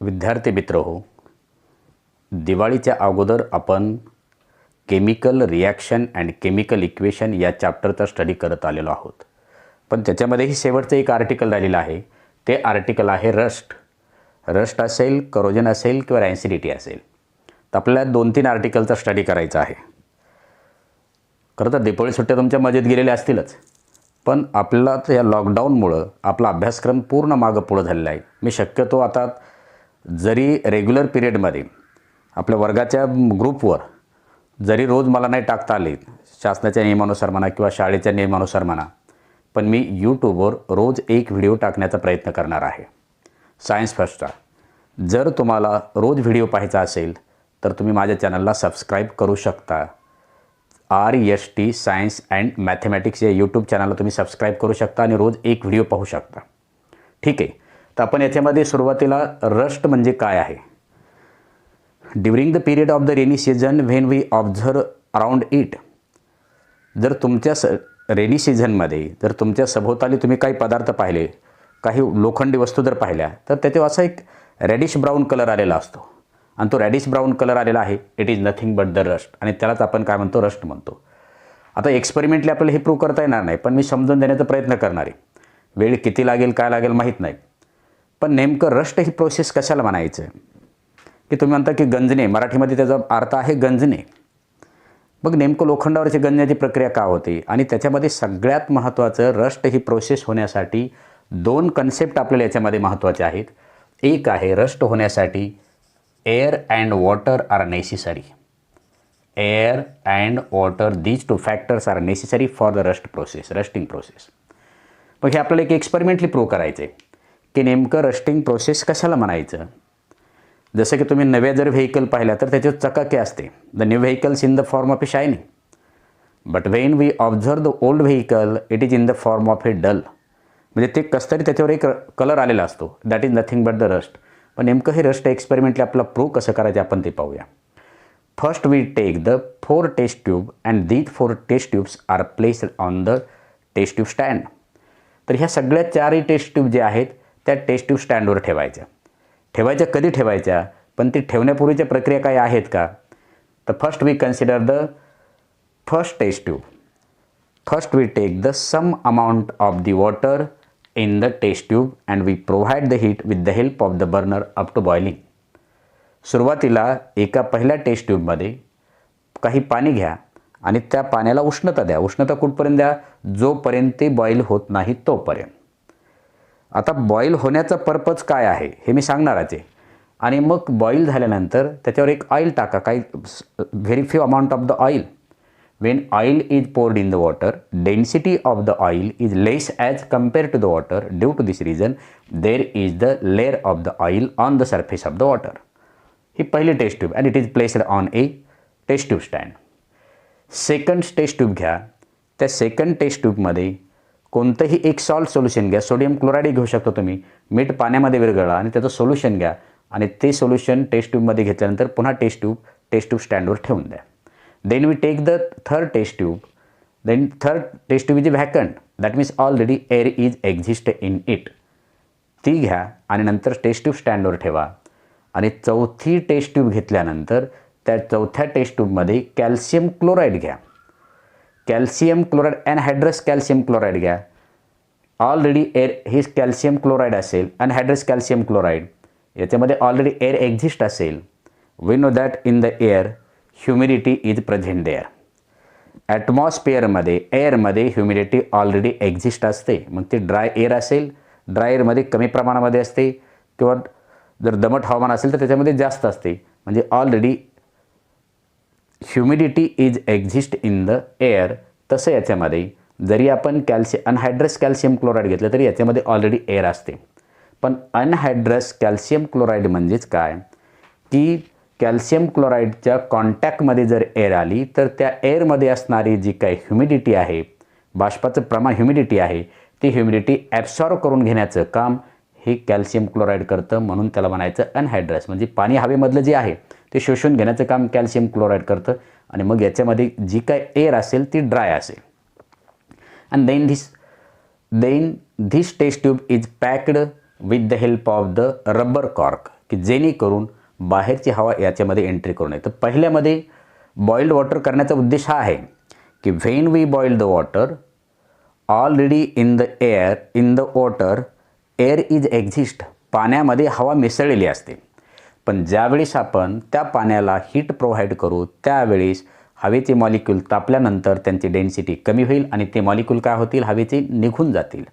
विद्यार्थी मित्र हो, दिवाळीच्या अगोदर आपण chemical reaction and chemical equation या चॅप्टरचा स्टडी करत आलेलो आहोत. पण त्याच्यामध्येही शेवटचं एक आर्टिकल राहिलेलं आहे. ते आर्टिकल आहे रस्ट असेल, करोजन असेल किंवा रॅन्सिडिटी असेल. तर आपल्याला 2-3 आर्टिकलचा स्टडी करायचा आहे. खरं तर दिवाळी सुट्ट्या तुमच्या मजेत गेलेल्या असतीलच, पण आपल्याला या लॉकडाऊनमुळं आपला अभ्यासक्रम पूर्ण मागं पुढं झालेला आहे. मी शक्यतो आता जरी रेग्युलर पिरियडमध्ये आपल्या वर्गाच्या ग्रुपवर जरी रोज मला नाही टाकता आले शासनाच्या नियमानुसार म्हणा किंवा शाळेच्या नियमानुसार म्हणा, पण मी यूट्यूबवर रोज एक व्हिडिओ टाकण्याचा प्रयत्न करणार आहे सायन्स फर्स्टचा. जर तुम्हाला रोज व्हिडिओ पाहायचा असेल तर तुम्ही माझ्या चॅनलला सबस्क्राईब करू शकता. RST सायन्स अँड मॅथमॅटिक्स या यूट्यूब चॅनलला तुम्ही सबस्क्राईब करू शकता आणि रोज एक व्हिडिओ पाहू शकता. ठीक आहे, तर आपण याच्यामध्ये सुरुवातीला रस्ट म्हणजे काय आहे. During the period of the rainy season when we observe around it. जर तुमच्या रेनी सीझनमध्ये जर तुमच्या सभोवताली तुम्ही काही पदार्थ पाहिले, काही लोखंडी वस्तू जर पाहिल्या, तर त्याच्यावर असा एक रेडिश ब्राऊन कलर आलेला असतो आणि तो रेडिश ब्राऊन कलर आलेला आहे. It is nothing but the rust, आणि त्यालाच आपण काय म्हणतो, रस्ट म्हणतो. आता एक्सपेरिमेंटली आपल्याला हे प्रूव्ह करता येणार नाही, पण मी समजून देण्याचा प्रयत्न करणार आहे. वेळ किती लागेल काय लागेल माहीत नाही, पण नेमकं रस्ट ही प्रोसेस कशाला म्हणायचं की तुम्ही म्हणता की गंजणे, मराठीमध्ये त्याचा अर्थ आहे गंजणे. मग नेमकं लोखंडावरची गंजण्याची प्रक्रिया का होते, आणि त्याच्यामध्ये सगळ्यात महत्त्वाचं रस्ट ही प्रोसेस होण्यासाठी 2 कन्सेप्ट आपल्याला याच्यामध्ये महत्त्वाचे आहेत. एक आहे रस्ट होण्यासाठी air and water are necessary. Air and water these 2 factors are necessary for the rusting process. मग हे आपल्याला एक एक्सपेरिमेंटली प्रूव्ह करायचं आहे की नेमकं रस्टिंग प्रोसेस कशाला म्हणायचं. जसं की तुम्ही नव्या जर व्हेकल पाहिल्या तर त्याच्यात चकाकी असते. The new vehicles in the form of a shining, but when we observe the old vehicle it is in the form of a dull. म्हणजे ते कसं तरी त्याच्यावर एक कलर आलेला असतो. That is nothing but the rust. पण नेमकं हे रस्ट एक्सपेरिमेंटली आपल्याला प्रूव्ह कसं करायचं आपण ते पाहूया. First we take the 4 test tube and these 4 test tubes are placed on the test tube stand. तर ह्या सगळ्या 4ही टेस्ट ट्यूब जे आहेत त्या टेस्ट ट्यूब स्टँडवर ठेवायच्या. कधी ठेवायच्या, पण ती ठेवण्यापूर्वीच्या प्रक्रिया काय आहेत का. तर first we consider the first test tube. First we take the some amount of the water in the test tube and we provide the heat with the help of the burner up to boiling. सुरुवातीला एका पहिल्या test ट्यूबमध्ये काही पाणी घ्या आणि त्या पाण्याला उष्णता द्या. उष्णता कुठपर्यंत द्या, जोपर्यंत ते बॉईल होत नाही तोपर्यंत. आता बॉईल होण्याचा पर्पज काय आहे हे मी सांगणारच आहे. आणि मग बॉईल झाल्यानंतर त्याच्यावर एक ऑइल टाका, काही very few amount of the oil. When oil is poured in the water density of the oil is less as compare to the water. Due to this reason there is the layer of the oil on the surface of the water. ही पहिली test tube and it is placed on a test tube stand. Second test tube घ्या. त्या second test ट्यूबमध्ये कोणतंही एक salt solution घ्या. Sodium chloride घेऊ शकतो तुम्ही. मीठ पाण्यामध्ये विरघळा आणि त्याचं सोल्युशन घ्या आणि ते सोल्युशन टेस्ट ट्यूबमध्ये घेतल्यानंतर पुन्हा टेस्ट ट्यूब स्टँडवर ठेवून द्या. Then we take the third test tube. Then third test tube is vacant. That means already air is exist in it. ती घ्या आणि नंतर टेस्ट ट्यूब स्टँडवर ठेवा. आणि चौथी टेस्ट ट्यूब घेतल्यानंतर त्या चौथ्या टेस्ट ट्यूबमध्ये कॅल्शियम क्लोराईड घ्या. Calcium chloride anhydrous calcium chloride घ्या. ऑलरेडी एअर हे कॅल्शियम क्लोराईड असेल, अनहायड्रस कॅल्शियम क्लोराईड, याच्यामध्ये ऑलरेडी एअर एक्झिस्ट असेल. We know that in the air humidity is present there. ॲटमॉस्फिअरमध्ये एअरमध्ये ह्युमिडिटी ऑलरेडी एक्झिस्ट असते. मग ते ड्राय एअर असेल, ड्राय एअरमध्ये कमी प्रमाणामध्ये असते, किंवा जर दमट हवामान असेल तर त्याच्यामध्ये जास्त असते. म्हणजे already humidity is exist in the air. तसं याच्यामध्ये जरी आपण अनहायड्रस कॅल्शियम क्लोराईड घेतलं तरी याच्यामध्ये ऑलरेडी एअर असते. पण अनहायड्रस कॅल्शियम क्लोराईड म्हणजेच काय की कॅल्शियम क्लोराईडच्या कॉन्टॅक्टमध्ये जर एअर आली तर त्या एअरमध्ये असणारी जी काही ह्युमिडिटी आहे, बाष्पाचं प्रमाण ह्युमिडिटी आहे, ती ह्युमिडिटी ॲब्सॉर्ब करून घेण्याचं काम हे कॅल्शियम क्लोराईड करतं. म्हणून त्याला म्हणायचं अनहायड्रस. म्हणजे पाणी हवेमधलं जे आहे ते शोषून घेण्याचं काम कॅल्शियम क्लोराईड करतं. आणि मग याच्यामध्ये जी काय एअर असेल ती ड्राय असेल. And then this test tube is packed with the help of the rubber cork. की जेणेकरून बाहेरची हवा याच्यामध्ये एंट्री करू नये. तर पहिल्यामध्ये बॉइल्ड वॉटर करण्याचा उद्देश हा आहे की when we boil the water already in the water air is exist. पाण्यामध्ये हवा मिसळलेली असते, पण ज्यावेळेस आपण त्या पाण्याला हीट प्रोव्हाइड करू त्यावेळेस हवेचे मॉलिक्यूल तापल्यानंतर त्यांची डेन्सिटी कमी होईल आणि ते मॉलिक्यूल काय होतील, हवेचे निघून जातील.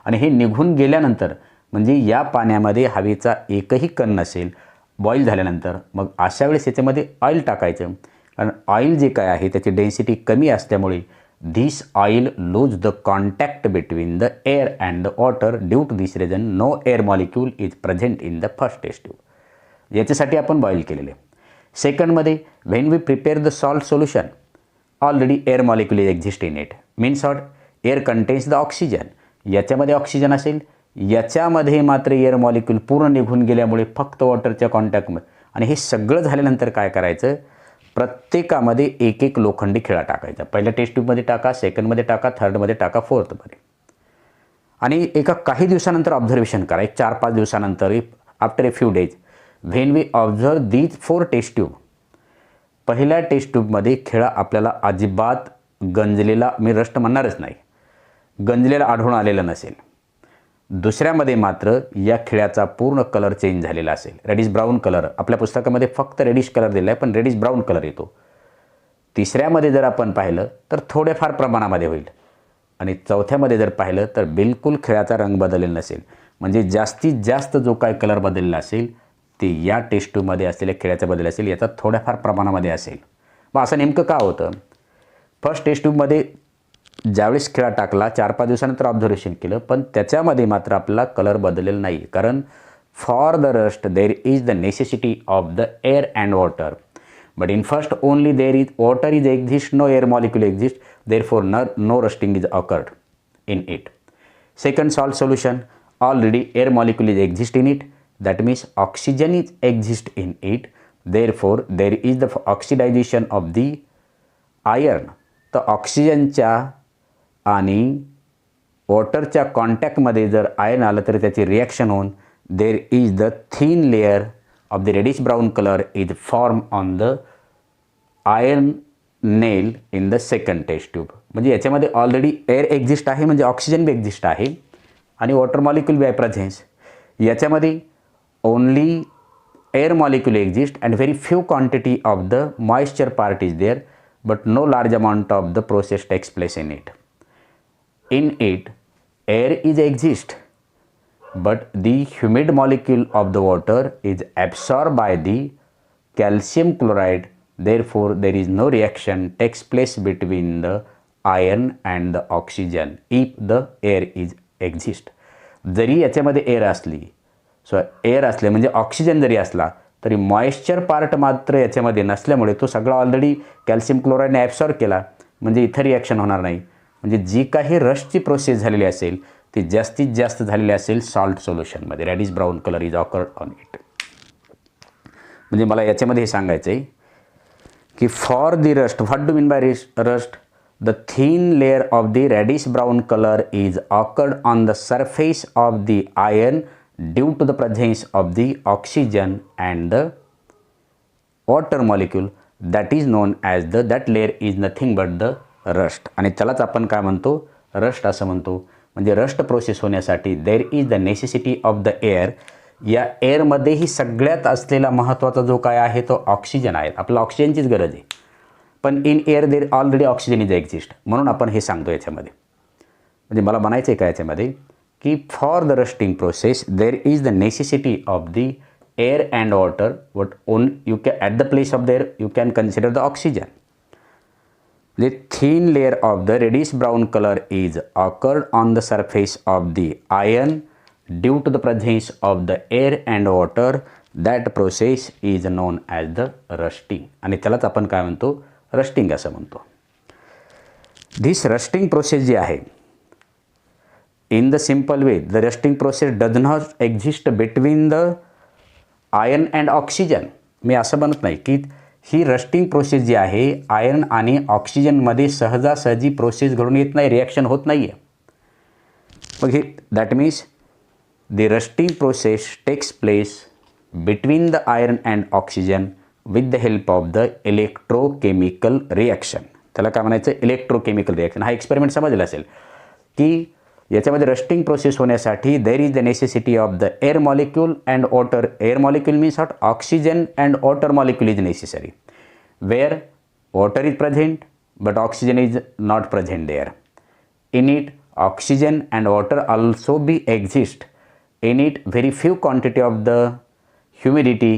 आणि हे निघून गेल्यानंतर म्हणजे या पाण्यामध्ये हवेचा एकही कण नसेल बॉईल झाल्यानंतर. मग अशा वेळेस याच्यामध्ये ऑइल टाकायचं, कारण ऑइल जे काय आहे त्याची डेन्सिटी कमी असल्यामुळे this oil lose the contact between the air and the water. Due to this reason no air molecule is present in the first test tube. याच्यासाठी आपण बॉईल केलेले. सेकंडमध्ये when we prepare the salt solution already air molecule is exist in it. Means what, air contains the oxygen. याच्यामध्ये oxygen असेल, याच्यामध्ये मात्र air molecule पूर्ण निघून गेल्यामुळे फक्त वॉटरच्या कॉन्टॅक्टमध्ये. आणि हे सगळं झाल्यानंतर काय करायचं, प्रत्येकामध्ये एक एक लोखंडी खिळा टाकायचा. पहिल्या टेस्ट ट्यूबमध्ये टाका, सेकंडमध्ये टाका, थर्डमध्ये टाका, फोर्थमध्ये. आणि एका काही दिवसानंतर ऑब्झर्वेशन करा, एक 4-5 दिवसानंतर, after a few days when we observe these 4 test tube. पहिल्या टेस्ट ट्यूबमध्ये खिळा आपल्याला अजिबात गंजलेला, मी रस्ट म्हणणारच नाही, गंजलेला आढळून आलेला नसेल. दुसऱ्यामध्ये मात्र या खिळ्याचा पूर्ण कलर चेंज झालेला असेल, रेडिश ब्राऊन कलर. आपल्या पुस्तकामध्ये फक्त रेडिश कलर दिला आहे, पण रेडिश ब्राऊन कलर येतो. तिसऱ्यामध्ये जर आपण पाहिलं तर थोडेफार प्रमाणामध्ये होईल. आणि चौथ्यामध्ये जर पाहिलं तर बिलकुल खिळ्याचा रंग बदललेला नसेल. म्हणजे जास्तीत जास्त जो काय कलर बदललेला असेल ते या टेस्ट ट्यूबमध्ये असलेल्या खिळ्याचा बदल असेल, याचा थोड्याफार प्रमाणामध्ये असेल. मग असं नेमकं का होतं? फर्स्ट टेस्ट ट्यूबमध्ये ज्यावेळेस खिळा टाकला 4-5 दिवसानंतर ऑब्झर्वेशन केलं, पण त्याच्यामध्ये मात्र आपला कलर बदललेला नाही. कारण for the rust there is the necessity of the air and water, but in first only there is water is exist, no air molecule exist, there for no rusting is occurred in it. Second salt solution already air molecule is exist in it, that means oxygen is exist in it, therefore there is the oxidization of the iron. तर ऑक्सिजनच्या आणि वॉटरच्या कॉन्टॅक्टमध्ये जर iron आलं तर त्याची reaction होऊन there is the thin layer of the reddish brown colour is form on the iron nail in the second test tube. म्हणजे याच्यामध्ये ऑलरेडी एअर एक्झिस्ट आहे, म्हणजे ऑक्सिजन बी एक्झिस्ट आहे आणि वॉटर मॉलिक्यूल बी आहे प्रेझेन्स. याच्यामध्ये only air molecule exists and very few quantity of the moisture part is there, but no large amount of the process takes place in it. In it air is exist, but the humid molecule of the water is absorbed by the calcium chloride, therefore there is no reaction takes place between the iron and the oxygen if the air is exist. जरी याच्यामध्ये air असली, air असले म्हणजे oxygen जरी असला तरी moisture part मात्र याच्यामध्ये नसल्यामुळे तो सगळा ऑलरेडी कॅल्शियम क्लोराईडने ॲब्सॉर्ब केला, म्हणजे इथं रिॲक्शन होणार नाही. म्हणजे जी काही रशची प्रोसेस झालेली असेल ती जास्तीत जास्त झालेली असेल सॉल्ट सोल्युशनमध्ये. Reddish brown colour is occurred on it. म्हणजे मला याच्यामध्ये हे सांगायचं आहे की for the rust, what do mean by rust, the thin layer of the reddish brown colour is occurred on the surface of the iron due to the presence of the oxygen and the water molecule, that is known as that layer is nothing but the rust. आणि त्यालाच आपण काय म्हणतो, rust असं म्हणतो. म्हणजे rust process होण्यासाठी there is the necessity of the air. या एअरमध्येही सगळ्यात असलेला महत्त्वाचा जो काय आहे तो ऑक्सिजन आहे. आपल्याला ऑक्सिजनचीच गरज आहे, पण in air there already oxygen is exist, म्हणून आपण हे सांगतो याच्यामध्ये. म्हणजे मला म्हणायचं आहे का याच्यामध्ये की for the rusting process there is the necessity of the air and water, but on you can at the place of their you can consider the oxygen. The thin layer of the reddish brown color is occurred on the surface of the iron due to the presence of the air and water. That process is known as the rusting. आणि त्यालाच आपण काय म्हणतो, rusting असं म्हणतो. This rusting process जी आहे, in the simple way, the rusting process does not exist between the iron and oxygen. मी असं म्हणत नाही की ही रस्टिंग प्रोसेस जी आहे आयर्न आणि ऑक्सिजनमध्ये सहजासहजी प्रोसेस घडून येत नाही, रिॲक्शन होत नाही आहे. मग हे that means the rusting process takes place between the iron and oxygen with the help of the electrochemical reaction. त्याला काय म्हणायचं, इलेक्ट्रोकेमिकल रिॲक्शन. हा एक्सपेरिमेंट समजला असेल की याच्यामध्ये रस्टिंग प्रोसेस होण्यासाठी there is the necessity of the air molecule and water. Air molecule means what, oxygen and water molecule is necessary, where water is present but oxygen is not present there. In it oxygen and water also be exist. In it very few quantity of the humidity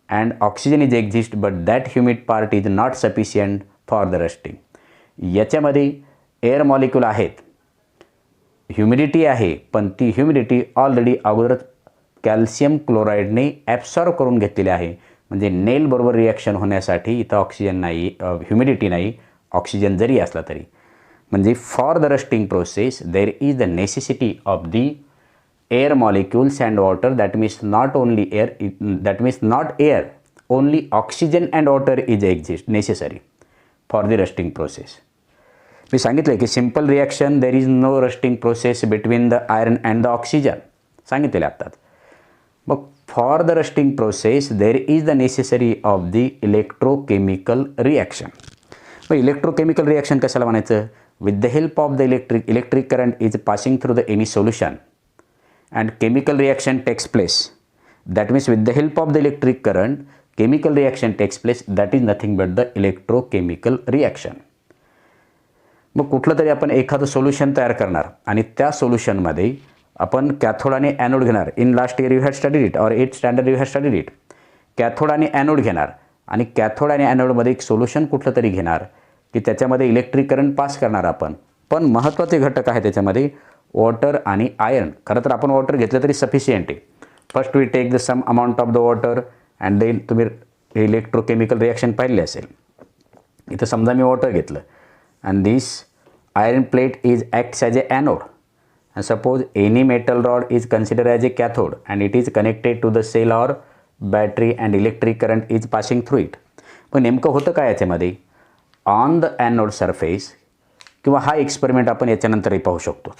and oxygen is exist but that humid part is not sufficient for the rusting. याच्यामध्ये air molecule आहेत, humidity आहे, पण ती humidity already अगोदरच calcium क्लोराईडने absorb करून घेतलेली आहे. म्हणजे नेल बरोबर रिॲक्शन होण्यासाठी इथं ऑक्सिजन नाही, ह्युमिडिटी नाही, ऑक्सिजन जरी असला तरी. म्हणजे for the rusting process there is the necessity of the air molecules and water. That means not only air, that means not air, only oxygen and water is exist necessary for the rusting process. मी सांगितलं की simple reaction there is no rusting process between the iron and the oxygen सांगितलेले आत्ताच. मग for the rusting process there is the necessary of the electrochemical reaction. मग electrochemical reaction कशाला म्हणायचं, with the help of the electric current is passing through the any solution and chemical reaction takes place. That means with the help of the electric current chemical reaction takes place, that is nothing but the electrochemical reaction. मग कुठलं तरी आपण एखादं solution तयार करणार आणि त्या सोल्युशनमध्ये आपण कॅथोड आणि ॲनोड घेणार. In last year you had studied it or 8th standard you had studied it. Cathode आणि ॲनोड घेणार आणि कॅथोड आणि ॲनोडमध्ये एक सोल्युशन कुठलं तरी घेणार की त्याच्यामध्ये इलेक्ट्रिक करंट पास करणार आपण. पण महत्त्वाचे घटक आहे त्याच्यामध्ये वॉटर आणि आयर्न. खरं तर आपण वॉटर घेतलं तरी सफिशियंट आहे. First we take the some amount of the water and then तुम्ही इलेक्ट्रोकेमिकल रिॲक्शन पाहिली असेल. इथं समजा मी वॉटर घेतलं and this iron plate is acts as a anode, and suppose any metal rod is considered as a cathode and it is connected to the cell or battery and electric current is passing through it. पण नेमकं होतं काय याच्यामध्ये, on the anode surface, किंवा हा experiment आपण याच्यानंतरही पाहू शकतो.